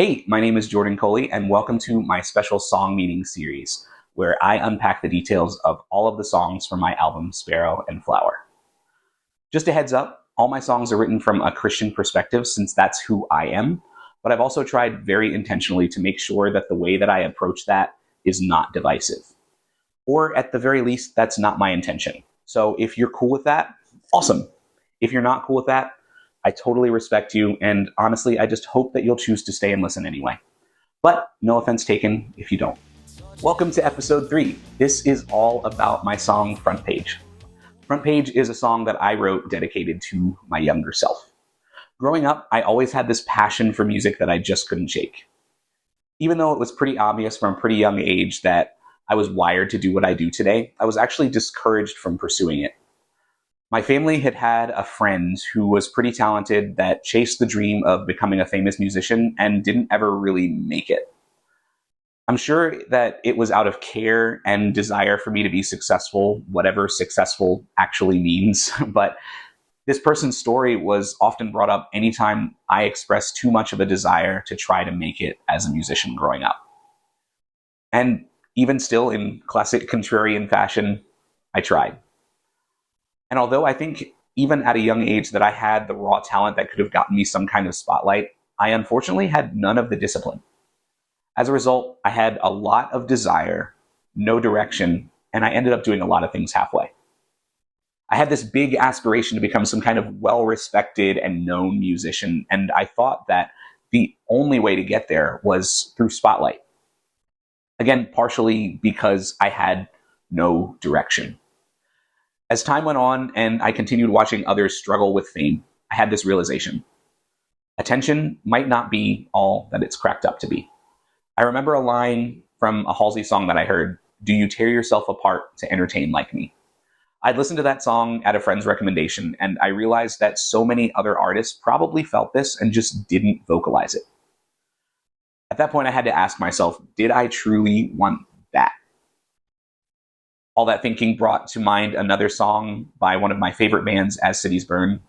Hey, my name is Jordan Coley, and welcome to my special song meeting series, where I unpack the details of all of the songs from my album Sparrow and Flower. Just a heads up, all my songs are written from a Christian perspective since that's who I am, but I've also tried very intentionally to make sure that the way that I approach that is not divisive. Or at the very least, that's not my intention. So if you're cool with that, awesome. If you're not cool with that, I totally respect you, and honestly, I just hope that you'll choose to stay and listen anyway. But no offense taken if you don't. Welcome to episode 3. This is all about my song Front Page. Front Page is a song that I wrote dedicated to my younger self. Growing up, I always had this passion for music that I just couldn't shake. Even though it was pretty obvious from a pretty young age that I was wired to do what I do today, I was actually discouraged from pursuing it. My family had had a friend who was pretty talented that chased the dream of becoming a famous musician and didn't ever really make it. I'm sure that it was out of care and desire for me to be successful, whatever successful actually means, but this person's story was often brought up anytime I expressed too much of a desire to try to make it as a musician growing up. And even still, in classic contrarian fashion, I tried. And although I think even at a young age that I had the raw talent that could have gotten me some kind of spotlight, I unfortunately had none of the discipline. As a result, I had a lot of desire, no direction, and I ended up doing a lot of things halfway. I had this big aspiration to become some kind of well-respected and known musician, and I thought that the only way to get there was through spotlight. Again, partially because I had no direction. As time went on and I continued watching others struggle with fame, I had this realization. Attention might not be all that it's cracked up to be. I remember a line from a Halsey song that I heard, "Do you tear yourself apart to entertain like me?" I'd listened to that song at a friend's recommendation, and I realized that so many other artists probably felt this and just didn't vocalize it. At that point, I had to ask myself, did I truly want that? All that thinking brought to mind another song by one of my favorite bands, As Cities Burn,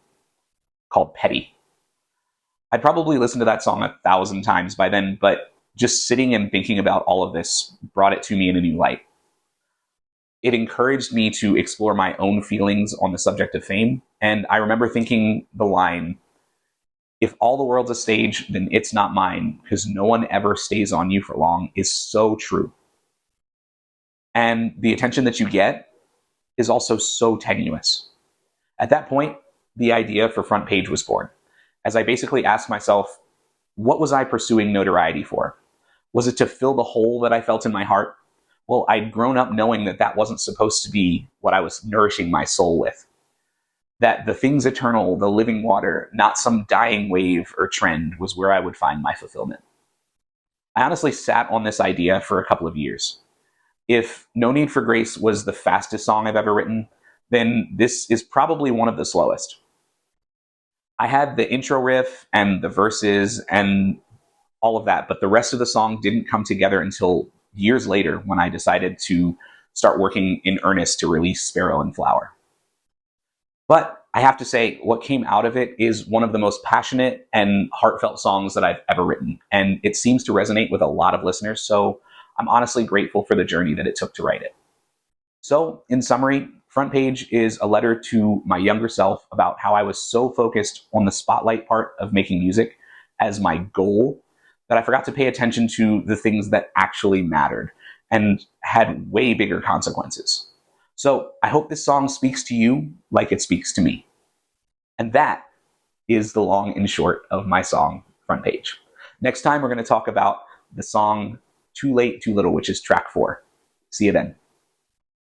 called Petty. I'd probably listened to that song 1,000 times by then, but just sitting and thinking about all of this brought it to me in a new light. It encouraged me to explore my own feelings on the subject of fame, and I remember thinking the line, "If all the world's a stage, then it's not mine, because no one ever stays on you for long," is so true. And the attention that you get is also so tenuous. At that point, the idea for Front Page was born, as I basically asked myself, what was I pursuing notoriety for? Was it to fill the hole that I felt in my heart? Well, I'd grown up knowing that that wasn't supposed to be what I was nourishing my soul with. That the things eternal, the living water, not some dying wave or trend, was where I would find my fulfillment. I honestly sat on this idea for a couple of years. If No Need for Grace was the fastest song I've ever written, then this is probably one of the slowest. I had the intro riff and the verses and all of that, but the rest of the song didn't come together until years later when I decided to start working in earnest to release Sparrow and Flower. But I have to say, what came out of it is one of the most passionate and heartfelt songs that I've ever written, and it seems to resonate with a lot of listeners, so I'm honestly grateful for the journey that it took to write it. So, in summary, Front Page is a letter to my younger self about how I was so focused on the spotlight part of making music as my goal that I forgot to pay attention to the things that actually mattered and had way bigger consequences. So, I hope this song speaks to you like it speaks to me. And that is the long and short of my song, Front Page. Next time, we're going to talk about the song Too Late, Too Little, which is track 4. See you then.